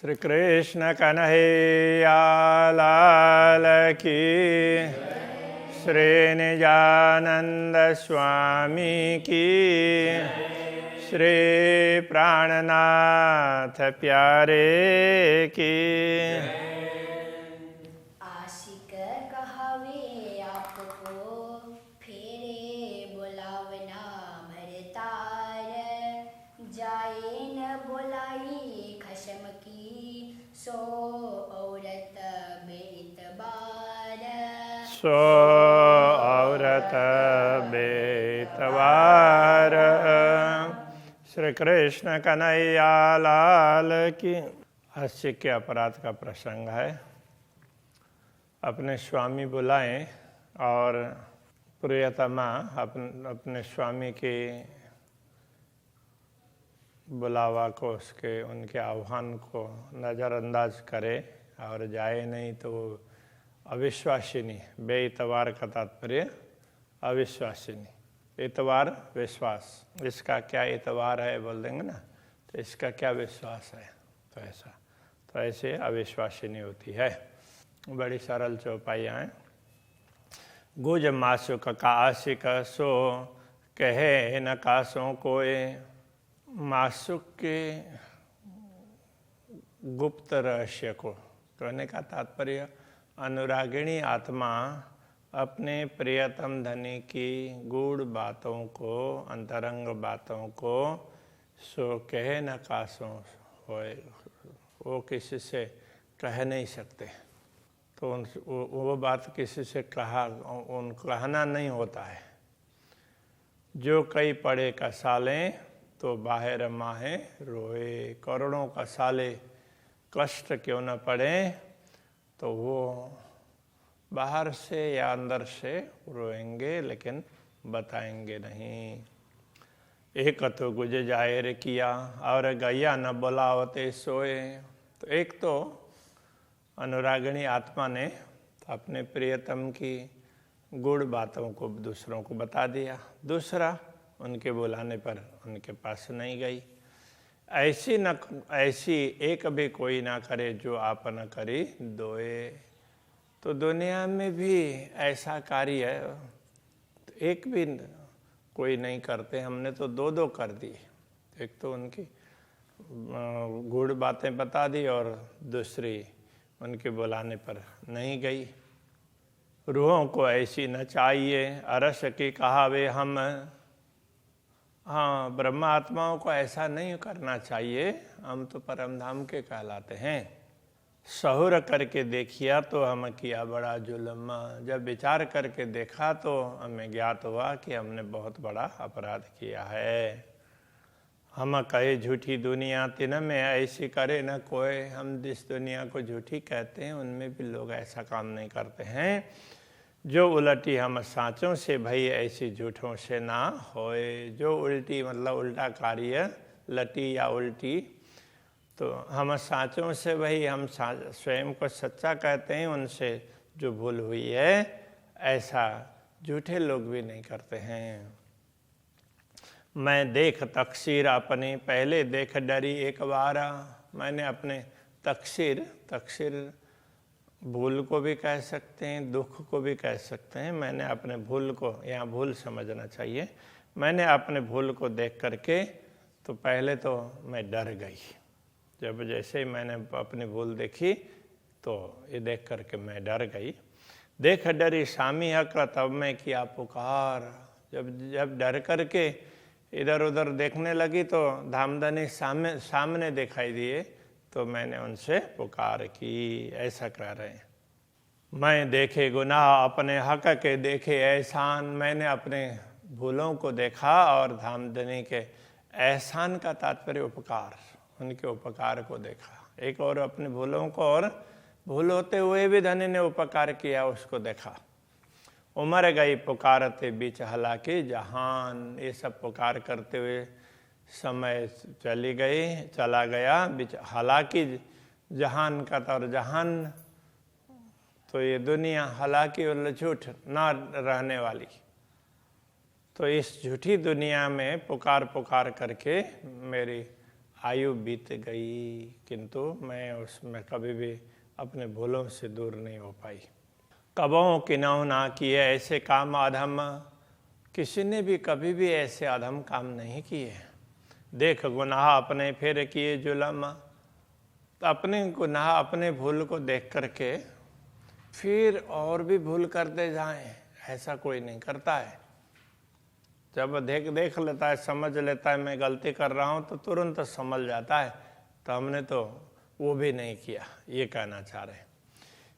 श्री कृष्ण कन्हैया लाल की, श्री निजानंद स्वामी की, श्री प्राणनाथ प्यारे की। आशिक कहावे आपको फेरे बुलावना भरतार, जाए न बुलाई खशम की सो औरत बेतबार। सो औरत बेतबार। श्री कृष्ण कन्हैया लाल की। हास्य के अपराध का प्रसंग है। अपने स्वामी बुलाएं और प्रियतमा अपने स्वामी के बुलावा को, उनके आह्वान को नज़रअंदाज करे और जाए नहीं तो अविश्वासिनी। बेइतबार का तात्पर्य अविश्वासिनी। इतबार विश्वास, इसका क्या इतबार है बोल देंगे ना, तो इसका क्या विश्वास है, तो ऐसे अविश्वासिनी होती है। बड़ी सरल चौपाइयाँ हैं। गुज मासुक का आशिक सो कहे न कासों कोय। मासुक के गुप्त रहस्य को कहने का तात्पर्य, अनुरागिणी आत्मा अपने प्रियतम धनी की गूढ़ बातों को, अंतरंग बातों को सो कहे न कासों होए, वो किसी से कह नहीं सकते। तो वो बात किसी से कहना नहीं होता है। जो कई पड़े कसालें तो बाहर माहे रोए। करोड़ों कसाले कष्ट क्यों न पड़े तो वो बाहर से या अंदर से रोएंगे, लेकिन बताएंगे नहीं। एक तो गुज जाहिर किया और गैया न बुलावते सोए। तो एक तो अनुरागिणी आत्मा ने अपने प्रियतम की गुड़ बातों को दूसरों को बता दिया, दूसरा उनके बुलाने पर उनके पास नहीं गई। ऐसी एक भी कोई ना करे जो आप न करी दोए। तो दुनिया में भी ऐसा कार्य एक भी कोई नहीं करते, हमने तो दो दो कर दी। एक तो उनकी गूढ़ बातें बता दी और दूसरी उनके बुलाने पर नहीं गई। रूहों को ऐसी न चाहिए अरस की कहावे हम। हाँ, ब्रह्म आत्माओं को ऐसा नहीं करना चाहिए, हम तो परमधाम के कहलाते हैं। सहुर करके देखिया तो हम किया बड़ा जुल्म। जब विचार करके देखा तो हमें ज्ञात हुआ कि हमने बहुत बड़ा अपराध किया है। हम कहे झूठी दुनिया तिन में ऐसी करे न कोई। हम जिस दुनिया को झूठी कहते हैं उनमें भी लोग ऐसा काम नहीं करते हैं। जो उलटी हम साँचों से भई ऐसी झूठों से ना होए। जो उल्टी मतलब उल्टा कार्य, लटी या उल्टी, तो हम साँचों से भाई हम स्वयं को सच्चा कहते हैं, उनसे जो भूल हुई है ऐसा झूठे लोग भी नहीं करते हैं। मैं देख तकसीर अपने पहले देख डरी एक बार। मैंने अपने तकसीर भूल को भी कह सकते हैं, दुख को भी कह सकते हैं। मैंने अपने भूल को, यहाँ भूल समझना चाहिए, मैंने अपने भूल को देख करके तो पहले तो मैं डर गई। जब जैसे ही मैंने अपनी भूल देखी तो ये देख करके मैं डर गई। देख डरी सामी हक तब मैं किया पुकार। जब डर करके इधर उधर देखने लगी तो धामधनी सामने दिखाई दिए, तो मैंने उनसे पुकार की। ऐसा कह रहे हैं। मैं देखे गुनाह अपने हक के देखे एहसान। मैंने अपने भूलों को देखा और धामधनी के एहसान का तात्पर्य उपकार, उनके उपकार को देखा। एक और अपने भूलों को, और भूल होते हुए भी धनी ने उपकार किया उसको देखा। उमर गई पुकारते बीच हालांकि जहान। ये सब पुकार करते हुए समय चला गया बीच हालांकि जहान का। और जहान तो ये दुनिया, हालांकि झूठ ना रहने वाली। तो इस झूठी दुनिया में पुकार करके मेरी आयु बीत गई, किंतु मैं उसमें कभी भी अपने भूलों से दूर नहीं हो पाई। कबों किन्हों ना किए ऐसे काम अधम, किसी ने भी कभी भी ऐसे अधम काम नहीं किए। देख गुनाह अपने फिर किए जुलम, अपने गुनाह अपने भूल को देख करके फिर और भी भूल करते जाएं, ऐसा कोई नहीं करता है। जब देख लेता है, समझ लेता है मैं गलती कर रहा हूँ, तो तुरंत समझ जाता है, तो हमने तो वो भी नहीं किया, ये कहना चाह रहे।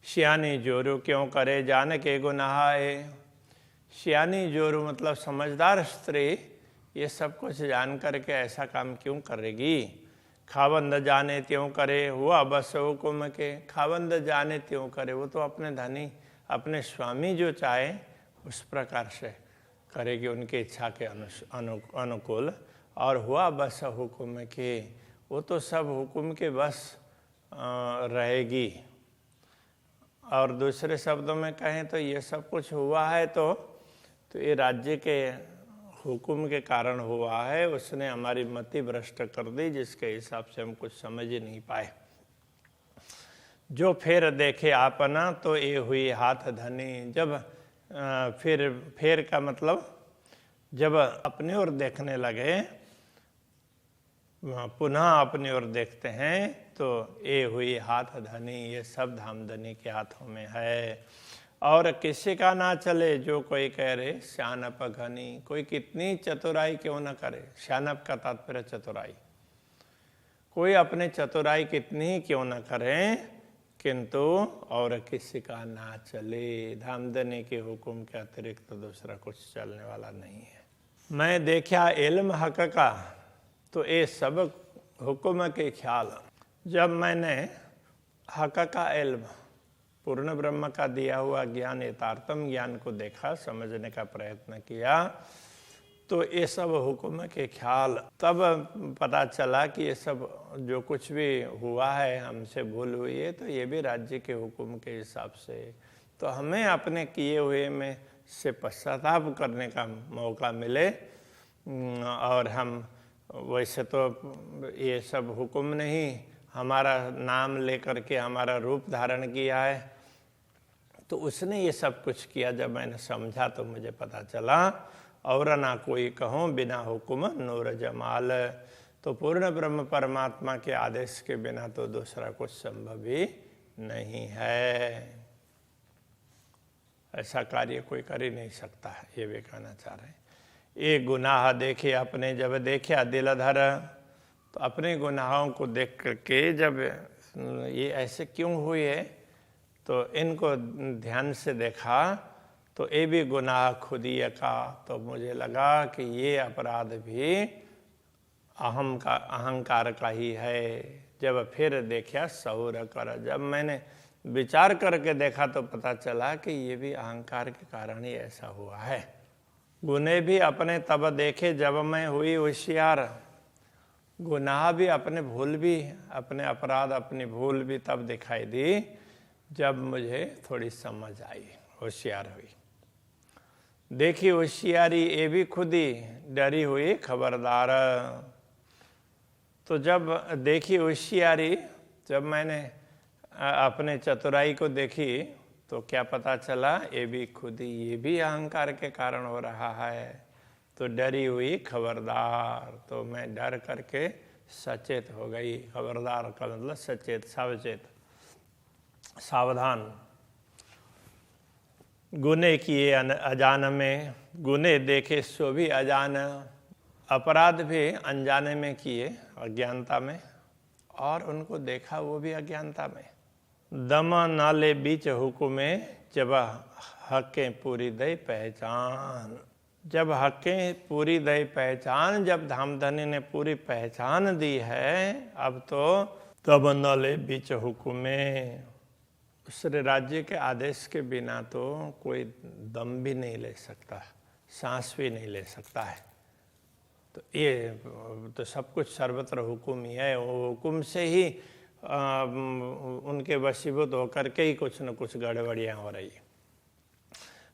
सियानी जोरू क्यों करे जान के गुनाह है। सियानी जोरू मतलब समझदार स्त्री ये सब कुछ जान करके ऐसा काम क्यों करेगी। खावंद जाने त्यों करे हुआ बस हुकुम के। खावंद जाने त्यों करे, वो तो अपने धनी अपने स्वामी जो चाहे उस प्रकार से करेगी, उनकी इच्छा के अनुकूल। और हुआ बस हुकुम के, वो तो सब हुकुम के बस रहेगी। और दूसरे शब्दों में कहें तो ये सब कुछ हुआ है तो ये राज्य के हुकुम के कारण हुआ है। उसने हमारी मति भ्रष्ट कर दी, जिसके हिसाब से हम कुछ समझ ही नहीं पाए। जो फिर देखे आपना तो ये हुई हाथ धनी। जब फिर का मतलब जब अपनी ओर देखने लगे, पुनः अपनी ओर देखते हैं तो ये हुई हाथ धनी, ये सब धामधनी के हाथों में है। और किसी का ना चले जो कोई कह रहे श्यानप घनी, कोई कितनी चतुराई क्यों ना करे। श्यानप का तात्पर्य चतुराई, कोई अपने चतुराई कितनी क्यों ना करें, किंतु और किसी का ना चले। धामधनी के हुक्म के अतिरिक्त तो दूसरा कुछ चलने वाला नहीं है। मैं देखा इल्म हक का तो ये सब हुक्म के ख्याल। जब मैंने हक का इल्म, पूर्ण ब्रह्म का दिया हुआ ज्ञान, यथार्थम ज्ञान को देखा, समझने का प्रयत्न किया, तो ये सब हुक्म के ख्याल, तब पता चला कि ये सब जो कुछ भी हुआ है, हमसे भूल हुई है, तो ये भी राज्य के हुक्म के हिसाब से। तो हमें अपने किए हुए में से पश्चाताप करने का मौका मिले। और हम वैसे तो ये सब हुक्म ने ही हमारा नाम लेकर के हमारा रूप धारण किया है, तो उसने ये सब कुछ किया। जब मैंने समझा तो मुझे पता चला, और ना कोई कहूँ बिना हुक्म नूर जमाल। तो पूर्ण ब्रह्म परमात्मा के आदेश के बिना तो दूसरा कुछ संभव ही नहीं है। ऐसा कार्य कोई कर ही नहीं सकता है, ये भी कहना चाह रहे हैं। ये गुनाह देखे अपने, जब देखा दिल धर, तो अपने गुनाहों को देख करके जब ये ऐसे क्यों हुए, तो इनको ध्यान से देखा तो ये भी गुनाह खुद ही का। तो मुझे लगा कि ये अपराध भी अहंकार का ही है। जब फिर देखा सौर कर, जब मैंने विचार करके देखा तो पता चला कि ये भी अहंकार के कारण ही ऐसा हुआ है। गुनाह भी अपने तब देखे जब मैं हुई होशियार। गुनाह भी अपने भूल भी, अपने अपराध अपनी भूल भी तब दिखाई दी जब मुझे थोड़ी समझ आई, होशियार हुई। देखी होशियारी ये भी खुद ही डरी हुई खबरदार। तो जब देखी होशियारी, जब मैंने अपने चतुराई को देखी तो क्या पता चला, ये भी खुद ही, ये भी अहंकार के कारण हो रहा है। तो डरी हुई खबरदार, तो मैं डर करके सचेत हो गई। खबरदार का मतलब सचेत, सावचेत, सावधान। गुने किए अजान में, गुने देखे सो भी अजान। अपराध भी अनजाने में किए, अज्ञानता में, और उनको देखा वो भी अज्ञानता में। दम नाले बीच हुकुमे जब हकें पूरी दई पहचान। जब हकें पूरी दई पहचान, जब धामधनी ने पूरी पहचान दी है, अब तो तब नाले बीच हुकुमे, उस राज्य के आदेश के बिना तो कोई दम भी नहीं ले सकता, सांस भी नहीं ले सकता है। तो ये तो सब कुछ सर्वत्र हुकुम ही है। वो हुकुम से ही उनके वशीभूत होकर के ही कुछ न कुछ गड़बड़ियाँ हो रही।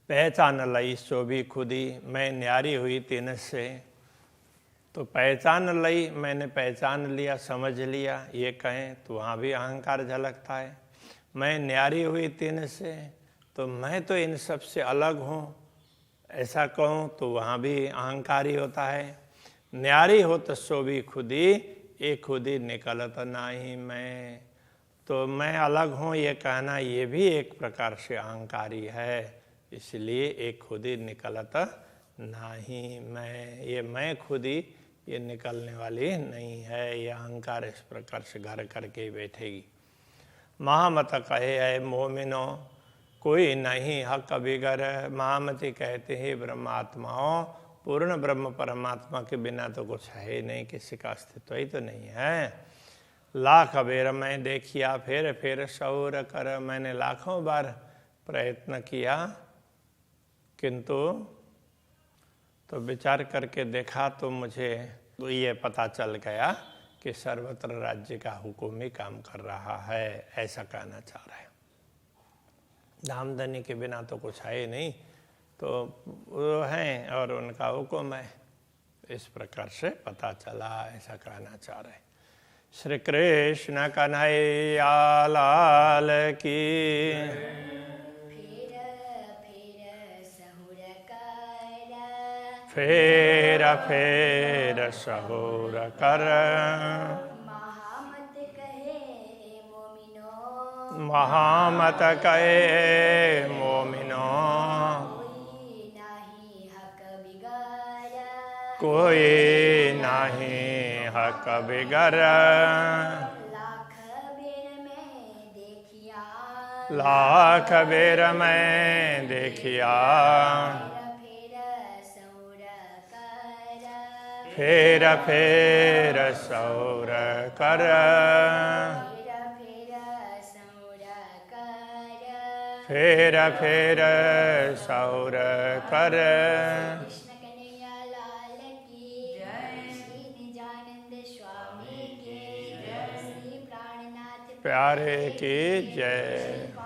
पहचान लई सो भी खुदी, मैं न्यारी हुई तीन से। तो पहचान ली, मैंने पहचान लिया, समझ लिया, ये कहें तो वहाँ भी अहंकार झलकता है। मैं न्यारी हुई तीन से, तो मैं तो इन सब से अलग हूँ, ऐसा कहूँ तो वहाँ भी अहंकारी होता है। न्यारी हो तो सो भी खुदी, ये खुदी निकलत नाही मैं। तो मैं अलग हूँ ये कहना, ये भी एक प्रकार से अहंकारी है। इसलिए एक खुदी निकलत नाही मैं, ये मैं खुदी ये निकलने वाली नहीं है। ये अहंकार इस प्रकार से घर करके बैठेगी। महामत कहे है मोमिनो कोई नहीं हक बिगर। महामती कहते हैं ब्रह्मात्माओं, पूर्ण ब्रह्म परमात्मा के बिना तो कुछ है ही नहीं, किसी का अस्तित्व ही तो नहीं है। लाख बेर मैं देखिया फिर शौर कर। मैंने लाखों बार प्रयत्न किया, किंतु तो विचार करके देखा तो मुझे तो ये पता चल गया कि सर्वत्र राज्य का हुक्म ही काम कर रहा है, ऐसा कहना चाह रहे हैं। धामधनी के बिना तो कुछ है ही नहीं, तो वो हैं और उनका हुक्म है, इस प्रकार से पता चला, ऐसा कहना चाह रहे हैं। श्री कृष्ण कन्हैया लाल की। फेर सहुर कर। महामत कहे मोमिनो, महामत कहे मोमिनो कोई नाही हक बिगर। कोई नहीं हक बिगर। लाख बेर में देखिया, लाख बेर में देखिया। फेर सौर कर। फेर सौर कर। कृष्ण कन्हैया लाल की जय। श्री निजानंद स्वामी की जय। श्री प्राणनाथ प्यारे की जय।